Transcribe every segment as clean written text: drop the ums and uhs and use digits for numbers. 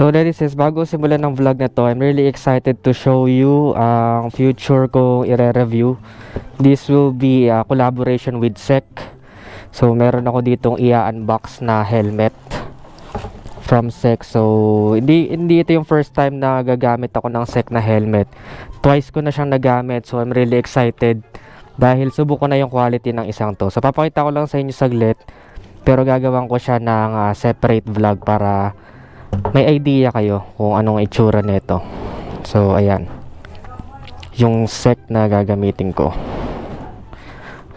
So that is, bago simulan ng vlog na to, I'm really excited to show you ang future ko i-review. This will be a collaboration with SEC. So meron ako ditong i-unbox na helmet from SEC. So hindi ito yung first time na gagamit ako ng SEC na helmet. Twice ko na siyang nagamit, so I'm really excited dahil subok ko na yung quality ng isang to. So papakita ko lang sa inyo saglit, pero gagawin ko siya ng separate vlog para may idea kayo kung anong itsura nito. So ayan, yung SEC na gagamitin ko.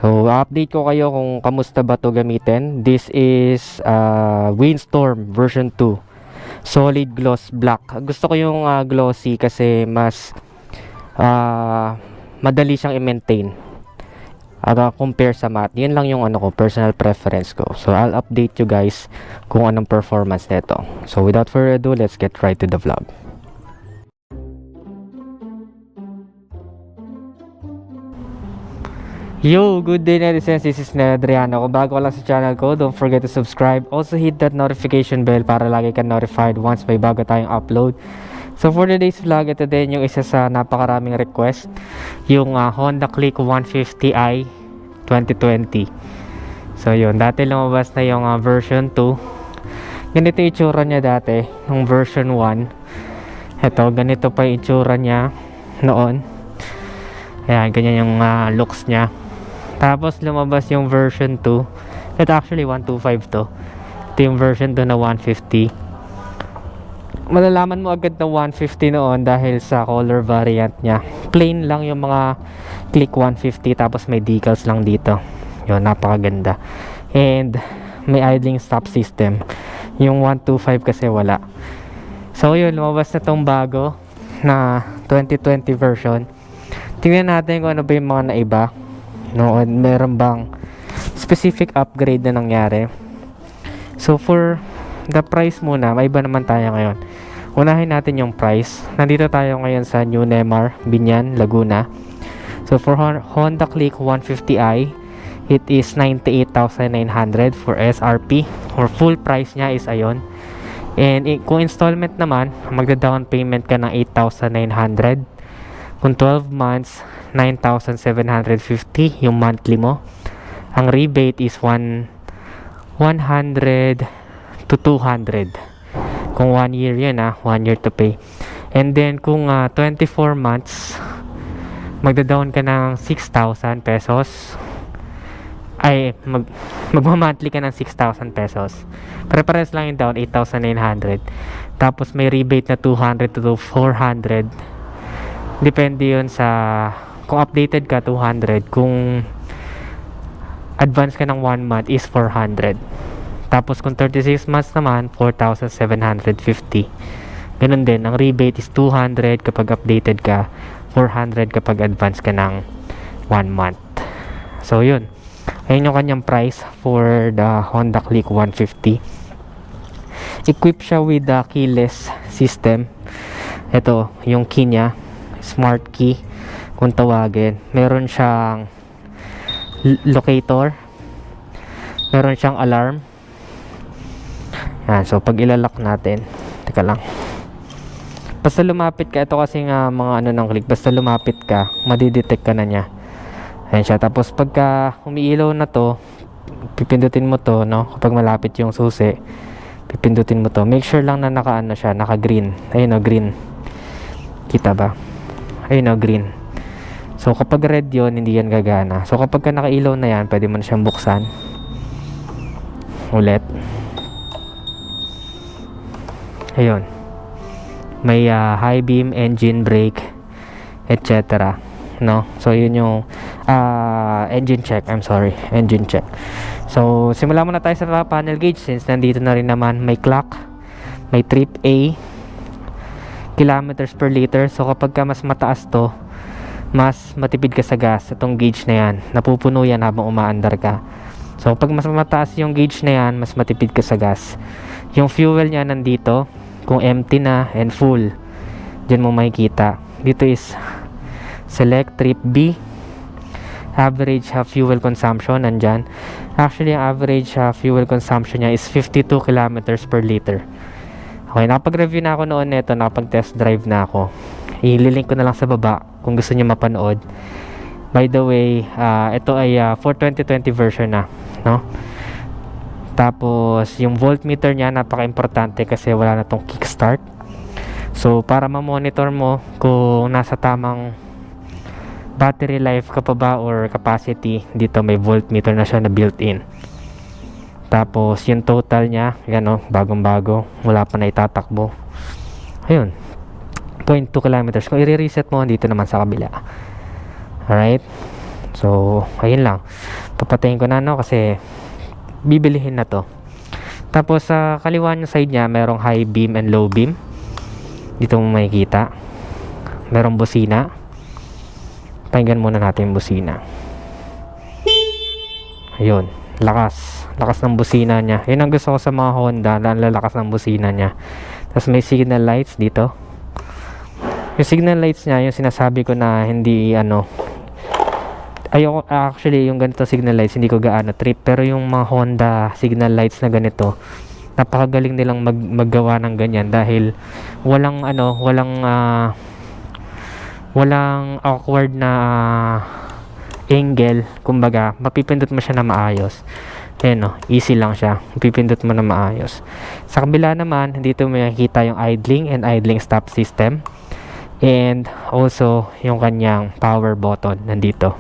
So update ko kayo kung kamusta ba to gamitin. This is Windstorm version 2, solid gloss black. Gusto ko yung glossy kasi mas madali siyang i-maintain compare sa matte. Yun lang yung personal preference ko. So I'll update you guys kung anong performance nito. So without further ado, let's get right to the vlog. Yo, good day netizens, this is Adriano. Kung bago ka lang sa channel ko, don't forget to subscribe. Also hit that notification bell para lagi ka notified once may bago tayong upload. So for today's vlog, ito din yung isa sa napakaraming request, yung Honda Click 150i 2020. So yun, dati lumabas na yung version 2. Ganito yung itsura niya dati ng version 1. Ito, ganito pa yung itsura niya noon. Ayan, ganyan yung looks niya. Tapos lumabas yung version 2. Ito actually 125 to. Ito yung version 2 na 150. Malalaman mo agad na 150 noon dahil sa color variant niya. Plain lang yung mga Click 150, tapos may decals lang dito. Yun, napakaganda. And may idling stop system. Yung 125 kasi wala. So yun, lumabas na tong bago na 2020 version. Tingnan natin kung ano ba yung mga naiba. Noon, meron bang specific upgrade na nangyari. So for the price muna, may iba naman tayo ngayon. Unahin natin yung price. Nandito tayo ngayon sa New Nemar, Binyan, Laguna. So for Honda Click 150i, it is 98,900 for SRP. Or full price niya is ayon. And kung installment naman, magda-down payment ka ng 8,900. Kung 12 months, 9,750 yung monthly mo. Ang rebate is 100 to 200. Kung 1 year yun 1 year to pay. And then kung 24 months, magda-down ka ng 6,000 pesos. Ay, magma-monthly ka ng 6,000 pesos. Pare-pares lang yung down, 8,900. Tapos may rebate na 200 to 400. Depende yun sa, kung updated ka 200, kung advance ka ng 1 month is 400. Tapos kung 36 months naman, 4,750. Ganun din, ang rebate is 200 kapag updated ka, 400 kapag advance ka ng 1 month. So yun, ayun yung kanyang price for the Honda Click 150. Equipped siya with the keyless system. Ito, yung key niya, smart key kung tawagin. Meron siyang locator, meron siyang alarm. Yan, so pag ilalak natin, teka lang, basta lumapit ka, ito kasi nga mga ng click, basta lumapit ka, madidetect ka na niya. Ayan siya. Tapos pagka umiilaw na to, pipindutin mo to, kapag malapit yung susi, pipindutin mo to. Make sure lang na siya, naka green. Ayun green. Kita ba? Ayun green. So kapag red yon, hindi yan gagana. So kapag nakailaw na yan, pwede mo na siyang buksan ulit. Ayun, may high beam, engine brake, etc. So yun yung engine check. Engine check. So simula muna tayo sa panel gauge, since nandito na rin naman. May clock, may trip A, kilometers per liter. So kapag mas mataas to, mas matipid ka sa gas. Itong gauge na yan, napupuno yan habang umaandar ka. So pag mas mataas yung gauge na yan, mas matipid ka sa gas. Yung fuel niya nandito, kung empty na and full, dyan mo makikita. Dito is select trip B, average fuel consumption, nandyan. Actually ang average fuel consumption niya is 52 kilometers per liter. Okay, nakapag-review na ako noon nito, nakapag-test drive na ako. Ililink ko na lang sa baba kung gusto niyo mapanood. By the way, ito ay for 2020 version na, no? Tapos yung voltmeter niya napaka-importante kasi wala na tong kickstart. So para ma-monitor mo kung nasa tamang battery life ka pa ba or capacity, dito may voltmeter na siya na built-in. Tapos yung total niya, yan o, bagong-bago, wala pa na itatakbo. Ayun, 0.2 kilometers. Kung i-reset mo, dito naman sa kabila. Alright, so ayun lang, papatayin ko na, no, kasi bibilihin na to. Tapos sa kaliwa ng side niya, merong high beam and low beam. Dito mo makikita, merong busina. Pakinggan muna natin yung busina. Ayun, lakas ng busina niya. Yun ang gusto ko sa mga Honda, ang lalakas ng busina niya. Tapos may signal lights dito. Yung signal lights niya, yung sinasabi ko na hindi ayoko, actually yung ganito signal lights hindi ko gaano trip, pero yung mga Honda signal lights na ganito, napakagaling nilang maggawa ng ganyan dahil walang awkward na angle. Kumbaga mapipindot mo siya na maayos. Ayan, easy lang siya, mapipindot mo na maayos. Sa kabila naman, dito may makikita yung idling and idling stop system, and also yung kanyang power button nandito.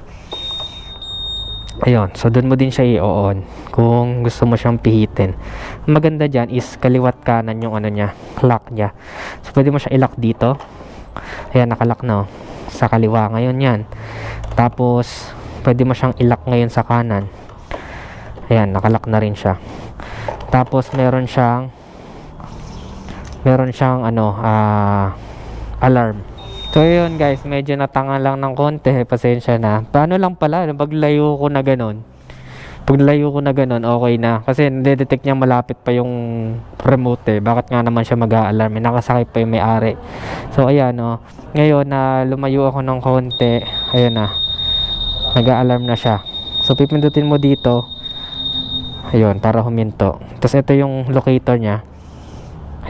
Ayun, so doon mo din siya i-on kung gusto mo siyang pihitin. Ang maganda dyan is kaliwat kanan yung clock niya. So pwede mo siya i-lock dito. Ayan, nakalock na, sa kaliwa ngayon yan. Tapos pwede mo siyang i-lock ngayon sa kanan. Ayan, nakalock na rin siya. Tapos meron siyang alarm. So yun guys, medyo natanga lang ng konti, pasensya na. Paano lang pala, paglayo ko na ganun, okay na. Kasi nade-detect niya malapit pa yung remote Bakit nga naman siya mag-a-alarm? Nakasakay pa yung may-ari. So ayan ngayon na lumayo ako ng konti, ayan na, nag-a-alarm na siya. So pipindutin mo dito, ayun, para huminto. Tapos ito yung locator niya.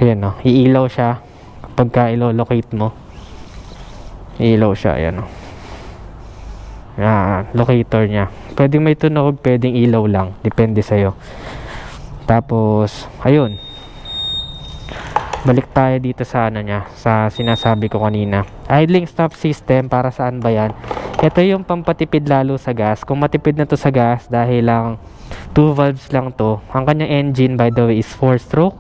Ayan iilaw siya kapag ilo-locate mo. Ilaw siya, ayan locator niya. Pwedeng may tunog, pwedeng ilaw lang, depende sa'yo. Tapos ayun, balik tayo dito sa sa sinasabi ko kanina. Idling stop system, para saan ba yan? Ito yung pampatipid lalo sa gas. Kung matipid na to sa gas, dahil lang 2 valves lang to. Ang kanyang engine, by the way, is 4-stroke,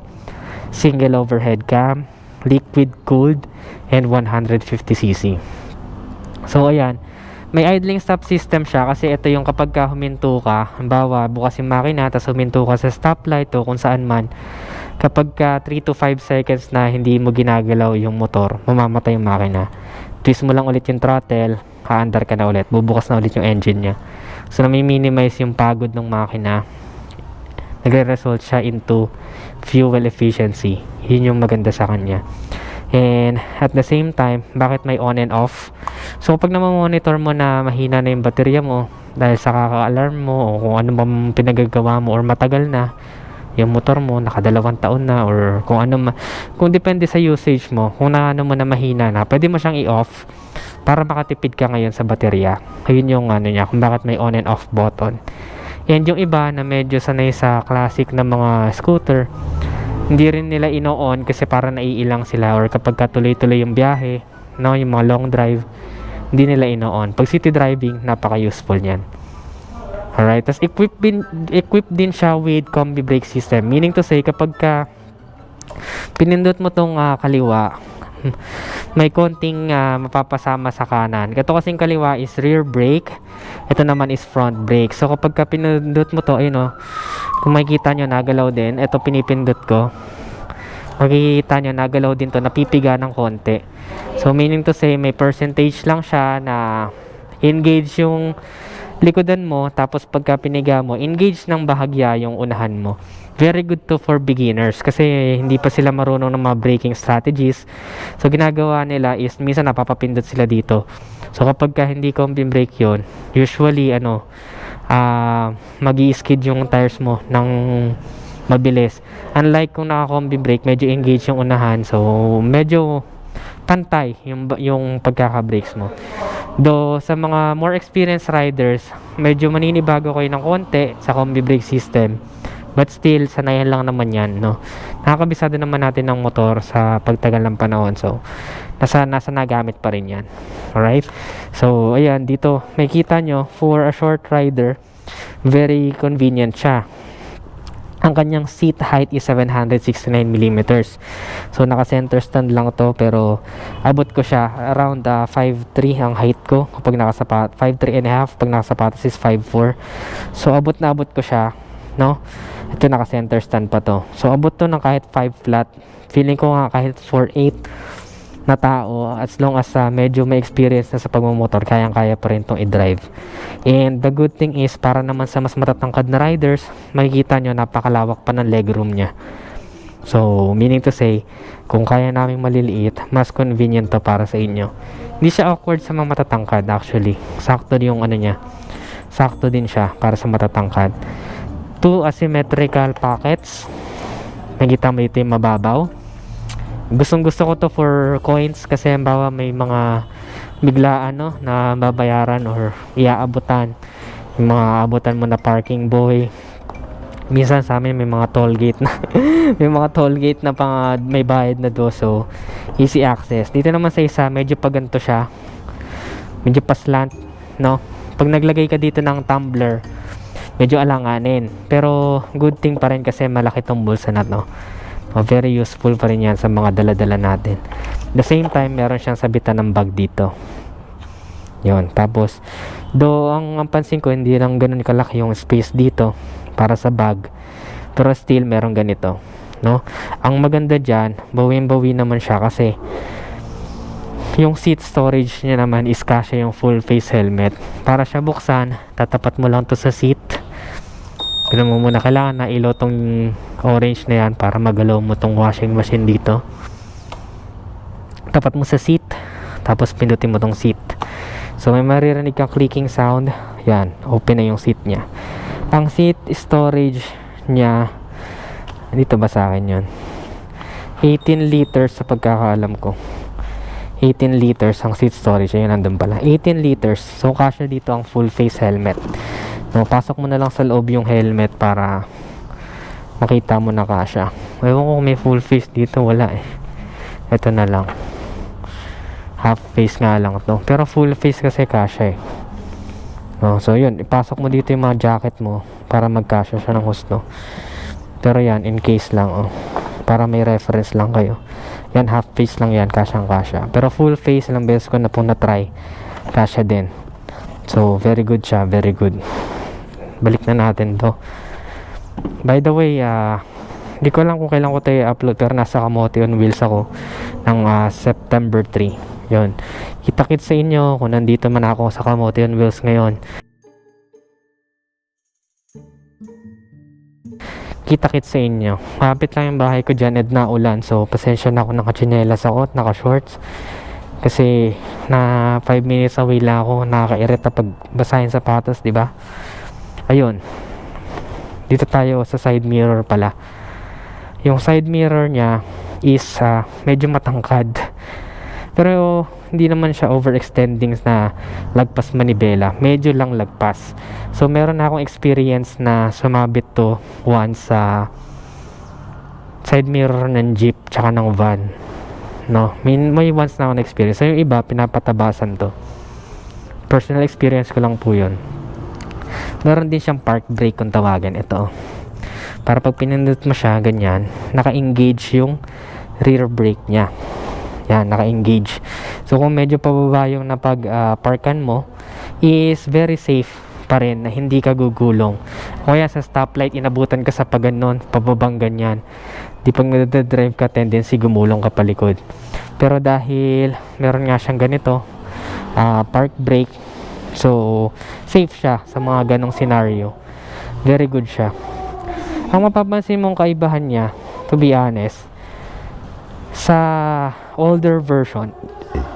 single overhead cam, liquid cooled, and 150cc. So ayan, may idling stop system siya kasi ito yung kapag huminto ka, halimbawa bukas yung makina tapos huminto ka sa stoplight o kung saan man, kapag 3 to 5 seconds na hindi mo ginagalaw yung motor, mamamatay yung makina. Twist mo lang ulit yung throttle, haandar ka na ulit, bubukas na ulit yung engine nya. So nami-minimize yung pagod ng makina, nagre-result siya into fuel efficiency. Yun yung maganda sa kanya. And at the same time, bakit may on and off? So pag namamonitor mo na mahina na yung baterya mo dahil sa kaka-alarm mo o kung ano bang pinagagawa mo or matagal na yung motor mo, naka2 taon na, or kung ano kung depende sa usage mo, kung mo na mahina na, pwede mo siyang i-off para makatipid ka ngayon sa baterya. Ayun yung niya, kung bakit may on and off button. And yung iba na medyo sanay sa classic na mga scooter, hindi rin nila ino-on kasi para naiilang sila, or kapag tuloy-tuloy yung biyahe, yung mga long drive, hindi nila ino-on. Pag city driving, napaka-useful niyan. Alright, tapos equip din siya with Combi-Brake System. Meaning to say, kapag pinindot mo tong kaliwa, may konting mapapasama sa kanan. Ito kasing kaliwa is rear brake, ito naman is front brake. So kapag pinindot mo to, ayun kung makikita nyo, nagalaw din. Ito pinipindot ko, makikita nyo, nagalaw din to, napipiga ng konti. So meaning to say, may percentage lang siya na engage yung likodan mo, tapos pagka piniga mo, engage ng bahagya yung unahan mo. Very good to for beginners kasi hindi pa sila marunong ng mga braking strategies. So ginagawa nila is minsan napapapindot sila dito. So kapag hindi combi brake yun, usually magi-skid yung tires mo ng mabilis. Unlike kung naka-combi-brake, medyo engage yung unahan. So, medyo pantay yung pagkaka-brakes mo. Though, sa mga more experienced riders, medyo maninibago kayo ng konti sa combi-brake system. But still, sanayan lang naman yan, no? Nakakabisado naman natin ng motor sa pagtagal ng panahon. So, nasa nagamit pa rin yan. Alright? So, ayan, dito, may kita nyo, for a short rider, very convenient siya. Ang kanyang seat height is 769mm. So, naka-center stand lang to, pero abot ko siya around 5'3" ang height ko kapag nakasapat, 5'3 and a half pag nakasapatos is 5'4". So, abot na abot ko siya, no? Ito, naka-center stand pa to. So, abot to ng kahit 5 flat. Feeling ko nga kahit 4'8" na tao, as long as medyo may experience na sa pagmumotor, kayang-kaya pa rin itong i-drive. And the good thing is, para naman sa mas matatangkad na riders, makikita nyo napakalawak pa ng legroom nya. So, meaning to say, kung kaya naming maliliit, mas convenient to para sa inyo. Hindi siya awkward sa mga matatangkad actually. Sakto yung ano nya. Sakto din siya para sa matatangkad. 2 asymmetrical pockets. Nakita mo dito yung mababaw. Gustong gusto ko to for coins kasi bawa may mga biglaan na babayaran or iaabutan. Yung mga abutan mo na parking boy. Minsan sa amin may mga toll gate na may mga toll gate na may bayad na do, so easy access. Dito naman sa isa medyo paganto siya. Medyo paslant, no? Pag naglagay ka dito ng tumbler, medyo alanganin. Pero good thing pa rin kasi malaki tong bulsa na to. Very useful pa rin yan sa mga dala-dala natin. The same time, meron siyang sabitan ng bag dito. Yun. Tapos, ang pansin ko, hindi lang ganun kalaki yung space dito para sa bag. Pero still, meron ganito. No? Ang maganda dyan, bawin-bawi naman siya kasi yung seat storage niya naman is kasya yung full face helmet. Para siya buksan, tatapat mo lang to sa seat. Ganun mo muna, kailangan na ilaw tong orange na yan para magalaw mo tong washing machine dito. Tapat mo sa seat, tapos pindutin mo tong seat. So may maririnig kang clicking sound. Yan, open na yung seat nya. Ang seat storage nya, dito ba sa akin yun? 18 liters sa pagkakaalam ko. 18 liters ang seat storage. Ayun, nandun pala, 18 liters. So kasya dito ang full face helmet. No, pasok mo na lang sa loob yung helmet para makita mo na kasya. Ewan ko kung may full face dito, wala eh. Ito na lang, half face nga lang to, pero full face kasi kasya eh. No, so yun, ipasok mo dito yung mga jacket mo para magkasya siya ng husto. Pero yan, in case lang, para may reference lang kayo. Yan, half face lang yan, kasyang kasya. Pero full face, ilang beses ko na po na-try, kasya din. So very good siya, very good. Balik na natin to. By the way, hindi ko alam kung kailan ko tayo upload, pero nasa kamote on wheels ako ng September 3. Yun, kita-kits sa inyo kung nandito man ako sa kamote on wheels ngayon. Kita-kits sa inyo. Kapit lang yung bahay ko dyan, na ulan, so pasensya na ako, naka-chinelas ako at naka-shorts kasi na 5 minutes away lang ako. Nakaka-irita pag basahin sapatos, di ba? Ayun, dito tayo sa side mirror pala. Yung side mirror nya is medyo matangkad, pero hindi naman siya overextending na lagpas manibela, medyo lang lagpas. So meron na akong experience na sumabit to once sa side mirror ng jeep tsaka ng van, no? May once na akong experience. So yung iba pinapatabasan to. Personal experience ko lang po yun. Meron din siyang park brake kung tawagan. Ito, para pag pinindot mo siya ganyan, naka-engage yung rear brake nya. Yan, naka-engage. So kung medyo pababa yung napag-parkan mo, is very safe pa rin na hindi ka gugulong. Kaya sa stoplight, inabutan ka sa paganon, pababang ganyan, di pag nagdadrive ka, tendency gumulong ka palikod. Pero dahil meron nga siyang ganito, park brake, so safe siya sa mga ganong scenario. Very good siya. Ang mapapansin mong kaibahan niya, to be honest, sa older version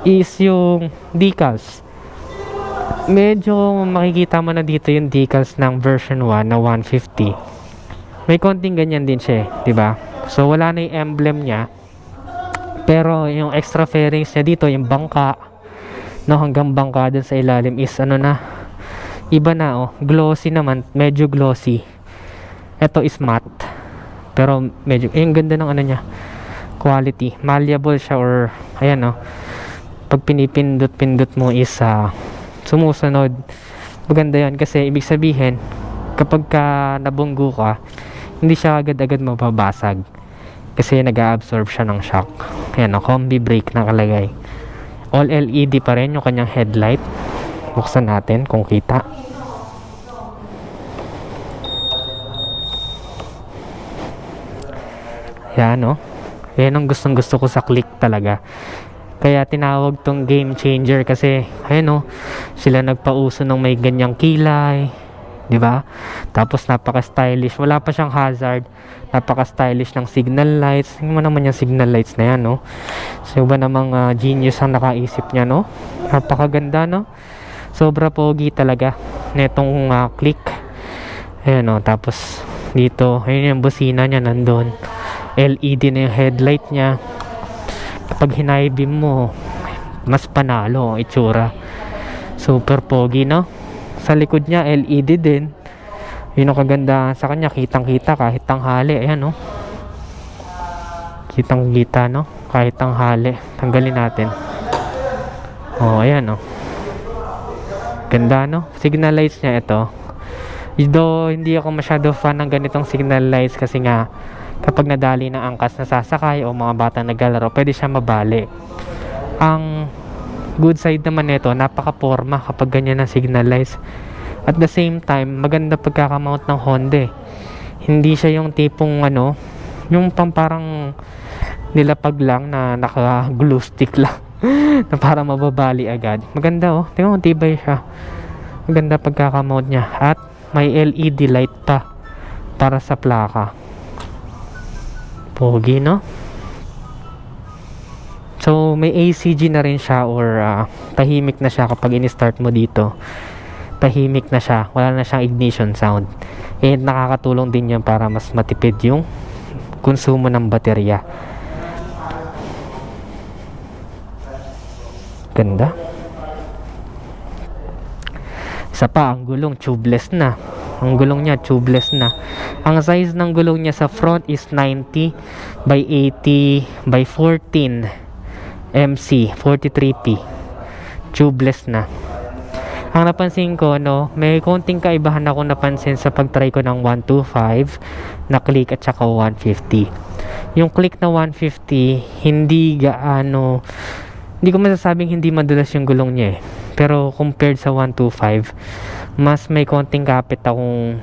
is yung decals. Medyo makikita mo na dito yung decals ng version 1 na 150. may konting ganyan din siya, 'di ba? So wala na yung emblem niya. Pero yung extra fairings niya dito, yung bangka, no, hanggang bangka dun sa ilalim is ano na, iba na, oh. Glossy naman, medyo glossy. Ito is matte. Pero medyo, yung ganda ng ano niya, quality. Malleable siya, or ayan, oh. Pag pinipindot-pindot mo is sumusunod. Maganda yan kasi ibig sabihin, kapag ka nabunggo ka, hindi siya agad-agad mababasag kasi nag-absorb siya ng shock. Ayan, Combi-Brake nakalagay. All LED pa rin yung kanyang headlight. Buksan natin kung kita. Ayan, no? Ayan ang gustong gusto ko sa click talaga. Kaya tinawag tong game changer kasi ayan, no, sila nagpauso ng may ganyang kilay, 'di ba? Tapos napaka-stylish, wala pa siyang hazard. Napaka-stylish ng signal lights. Tingnan mo naman yung signal lights na yan, no? So ba namang genius ang nakaisip niya, no? Napakaganda, no? Sobra pogi talaga netong click. Ayan, no? Tapos dito, ayun yung busina niya nandun. LED na yung headlight niya. Kapag hinaibim mo, mas panalo ang itsura. Super pogi, no? Sa likod niya, LED din. Yun ang kagandahan sa kanya. Kitang-kita kahit tanghali. Ayan, no? Kitang-kita, no? Kahit tanghali. Tanggalin natin. Oh, ayan, no? Ganda, no? Signal lights niya ito. Though, hindi ako masyado fan ng ganitong signal lights kasi nga, kapag nadali ng angkas na sasakay o mga batang naglalaro, pwede siya mabali. Ang good side naman nito, napaka-porma kapag ganyan ang signal lights. At the same time, maganda pagkakamount ng Honda. Hindi siya yung tipong ano, yung parang nilapag lang na naka-glue stick lang na parang mababali agad. Maganda, oh. Tingnan mo, tibay siya. Maganda pagkakamount niya. At may LED light pa para sa plaka. Pogi, no? So, may ACG na rin siya or tahimik na siya kapag in-start mo dito. Tahimik na siya. Wala na siyang ignition sound. And nakakatulong din yan para mas matipid yung konsumo ng baterya. Ganda. Isa pa, ang gulong tubeless na. Ang gulong niya tubeless na. Ang size ng gulong niya sa front is 90 by 80 by 14 MC 43P. Tubeless na. Ang napansin ko, no, may konting kaibahan ako napansin sa pagtry ko ng 125 na click at saka 150. Yung click na 150, hindi gaano, hindi ko masasabing hindi madulas yung gulong niya eh. Pero compared sa 125, mas may konting kapit akong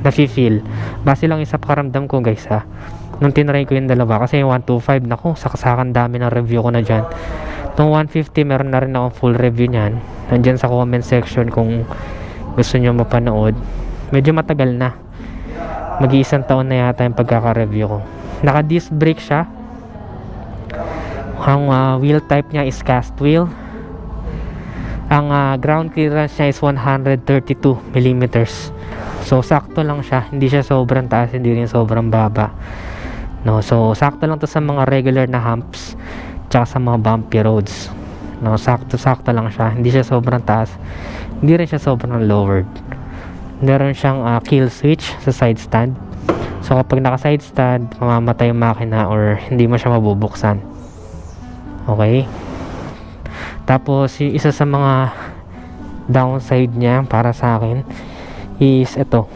nafe-feel. Base lang isa pakaramdam ko, guys, ha. Nung tinry ko yung dalawa, kasi yung 125, naku, saksakan dami ng review ko na dyan. Itong 150, meron na rin akong full review nyan. Nandyan sa comment section kung gusto nyo mapanood. Medyo matagal na. Mag-iisang taon na yata yung pagkaka-review ko. Naka-disc brake siya. Ang wheel type niya is cast wheel. Ang ground clearance niya is 132 mm. So, sakto lang siya. Hindi siya sobrang taas, hindi rin sobrang baba. No, so, sakto lang to sa mga regular na humps tsaka sa mga bumpy roads. No, sakto lang siya. Hindi siya sobrang taas. Hindi rin siya sobrang lowered. Meron siyang kill switch sa side stand. So, kapag naka-side stand, mamamatay yung makina or hindi mo siya mabubuksan. Okay? Tapos, yung isa sa mga downside niya para sa akin is ito.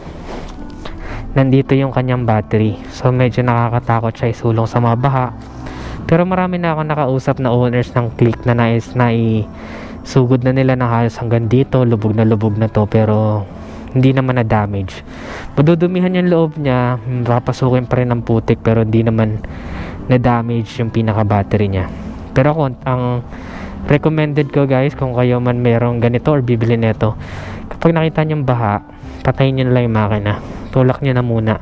Nandito yung kanyang battery. So, medyo nakakatakot siya isulong sa mga baha. Pero marami na ako nakausap na owners ng click na nais na isugod na nila ng halos hanggang dito. Lubog na to. Pero, hindi naman na damage. Madudumihan yung loob niya. Papasukin pa rin ng putik. Pero, hindi naman na damage yung pinaka-battery niya. Pero ang recommended ko, guys, kung kayo man merong ganito or bibili nito, kapag nakita nyo yung baha, patayin nyo na lang yung makina. Tulak nyo na muna.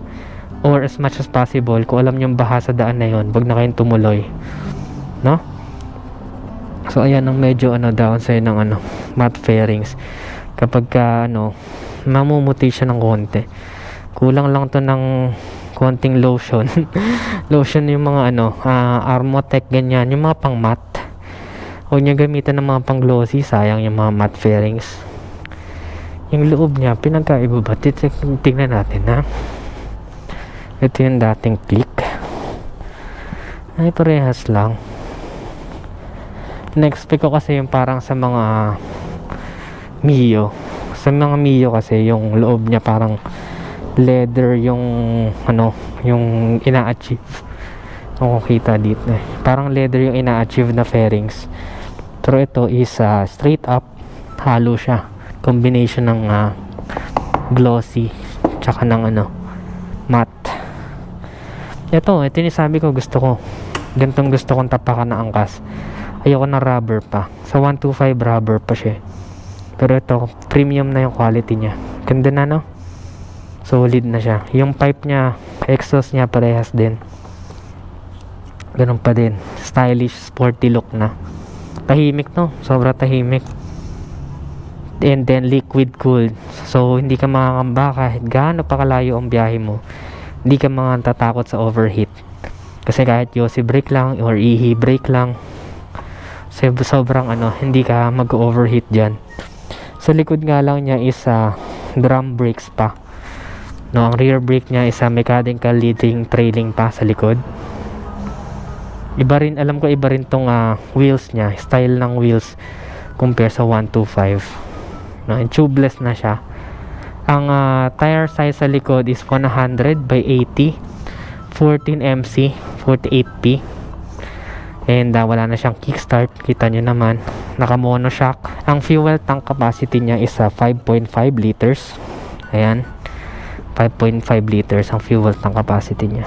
Or as much as possible, kung alam nyo yung baha sa daan na yun, wag na kayong tumuloy. No? So, ayan ang medyo downside ng matte fairings. Kapag ka, mamumuti siya ng konti. Kulang lang to ng konting lotion. Lotion yung mga Armotech ganyan, yung mga pang matte. Huwag niya gamitan ng mga pang glossy, sayang yung mga matte fairings. Yung loob niya, pinagkaiba ba? Tignan natin ha. Ito yung dating click. Ay, parehas lang. Na-expect ko kasi yung parang sa mga Mio. Sa mga Mio kasi yung loob niya parang leather yung yung ina-achieve. Kung kita dito parang leather yung ina-achieve na fairings. Pero ito is straight up, halo siya. Combination ng glossy tsaka ng matte. Ito yung sabi ko, gusto ko gantong, gusto kong tapakan na angkas. Ayoko na rubber pa. Sa 125 rubber pa siya. Pero ito, premium na yung quality niya. Ganda na, no? Solid na siya. Yung pipe niya, exhaust niya parehas din. Ganun pa din. Stylish, sporty look na. Tahimik, no? Sobra tahimik. And then liquid cooled. So hindi ka makakamba kahit gaano pa kalayo ang biyahe mo. Hindi ka tatakot sa overheat. Kasi kahit yosi brake lang or ihi brake lang, sobrang hindi ka mag-overheat dyan. Sa likod nga lang niya is drum brakes pa. No, ang rear brake niya is mechanical leading trailing pa sa likod. Iba rin, alam ko iba rin tong wheels niya, style ng wheels compare sa 125. No, and tubeless na siya. Ang tire size sa likod is 100 by 80, 14 MC, 48P. And wala na siyang kickstart. Kita nyo naman, naka monoshock. Ang fuel tank capacity niya is 5.5 liters. Ayan, 5.5 liters ang fuel tank capacity niya.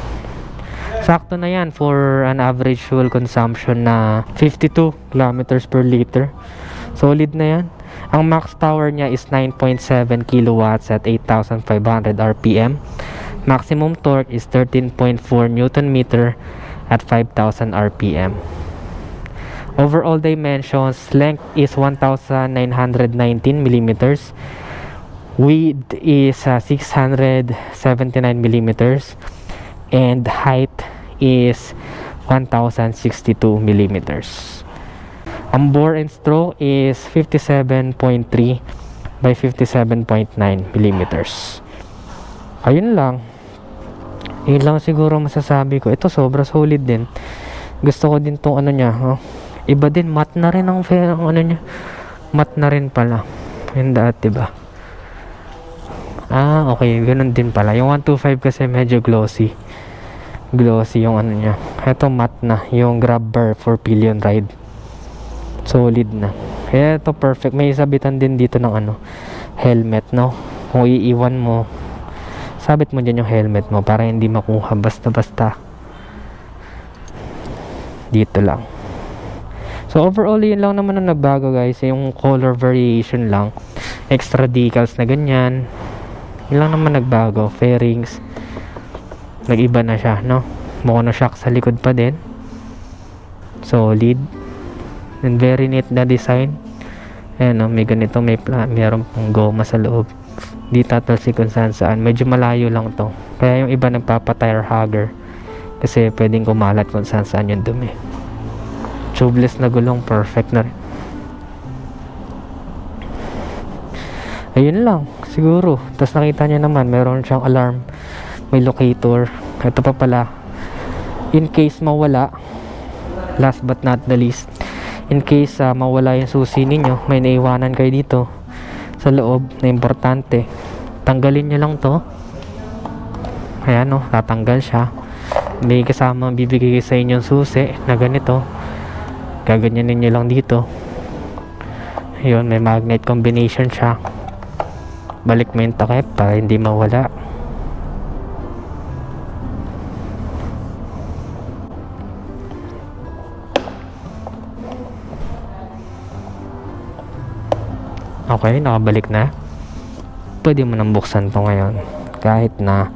Sakto na yan for an average fuel consumption na 52 kilometers per liter. Solid na yan. Ang max power niya is 9.7 kilowatts at 8,500 RPM. Maximum torque is 13.4 Newton meter at 5,000 RPM. Overall dimensions, length is 1,919 millimeters. Width is 679 millimeters. And height is 1,062 millimeters. Ang bore and stroke is 57.3 by 57.9 millimeters. Ayun lang. Yun lang siguro masasabi ko. Ito sobra solid din. Gusto ko din tong niya. Iba din, matte na rin ang niya. Matte na rin pala. Yung dati ba? Okay. Ganun din pala. Yung 125 kasi medyo glossy. Glossy yung niya. Ito matte na. Yung grab bar for pillion ride. Solid na. Kaya ito perfect. May sabitan din dito ng helmet, no? Kung iiwan mo, sabit mo dyan yung helmet mo para hindi makuha basta-basta. Dito lang. So overall, yun lang naman ang nagbago, guys. Yung color variation lang. Extra decals na ganyan. Yun lang naman nagbago. Fairings. Nag-iba na siya, no? Monoshock sa likod pa din. Solid. And very neat na design. Ayan, may ganito, mayroon pang goma sa loob. Di tatalsik kung saan. Medyo malayo lang to. Kaya yung iba nagpapa-tire hugger. Kasi pwedeng kumalat kung saan yung dumi. Tubeless na gulong, perfect na rin. Ayun lang, siguro. Tapos nakita nyo naman, meron siyang alarm. May locator. Ito pa pala. In case mawala, last but not the least, in case mawala yung susi ninyo, may naiwanan kayo dito sa loob na importante, tanggalin nyo lang to. Ayan, tatanggal siya. May kasama bibigay sa inyong susi na ganito. Gaganyanin nyo lang dito. Ayun, may magnet combination siya. Balik mo yung takip para hindi mawala. Okay, nakabalik na. Pwede mo nang buksan to ngayon kahit na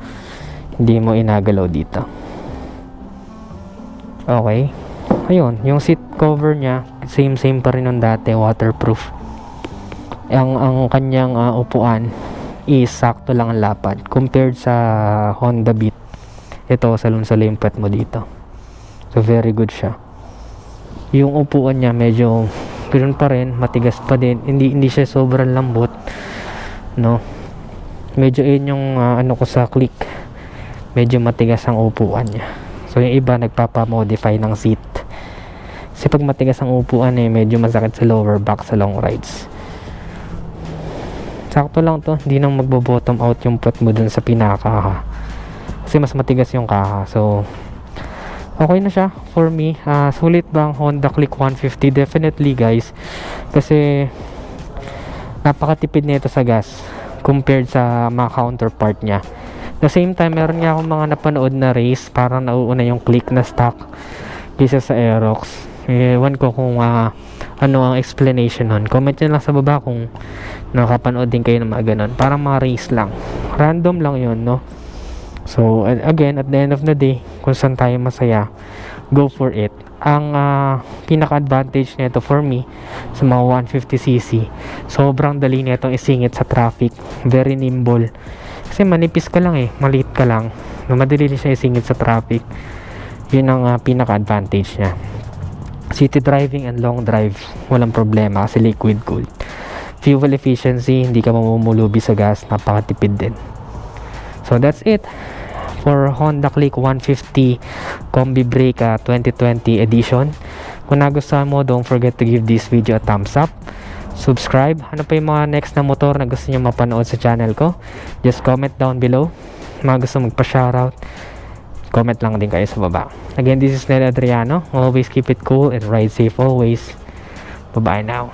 hindi mo inagalaw dito. Okay. Ayun, yung seat cover niya same pa rin nung dati, waterproof. Ang kanyang upuan is sakto lang ang lapad compared sa Honda Beat. Ito salon-salo yung puwet mo dito, so very good siya. Yung upuan niya medyo ganoon pa rin, matigas pa din, hindi siya sobrang lambot, no. Medyo yun yung ano ko sa click, medyo matigas ang upuan niya. So yung iba nagpapa-modify ng seat, kasi pag matigas ang upuan medyo masakit sa lower back sa long rides. Sakto lang to, hindi nang magbo-bottom out yung puwet mo dun sa pinaka, kasi mas matigas yung kaha. So okay na siya for me. Sulit ba ang Honda Click 150? Definitely guys, kasi napakatipid nito sa gas compared sa mga counterpart niya. The same time, meron nga akong mga napanood na race, parang nauuna yung Click na stock kaysa sa Aerox. Ewan ko kung ano ang explanation nun. Comment nyo lang sa baba kung nakapanood din kayo ng mga ganun. Parang mga race lang, random lang yun, no? So again, at the end of the day, kung saan tayo masaya, go for it. Ang pinaka-advantage nito for me sa mga 150cc, sobrang dali nitong isingit sa traffic. Very nimble, kasi manipis ka lang maliit ka lang, madali siya isingit sa traffic. Yun ang pinaka-advantage niya. City driving and long drive, walang problema kasi liquid cooled. Fuel efficiency, hindi ka mamumulubi sa gas, napakatipid din. So that's it for Honda Click 150 Combi-Brake 2020 edition. Kung nagustuhan mo, don't forget to give this video a thumbs up, subscribe. Ano pa yung mga next na motor na gusto nyo mapanood sa channel ko, just comment down below. Mga gusto magpa-shoutout, comment lang din kayo sa baba. Again, this is Nel Adriano. Always keep it cool and ride safe always. Bye bye now.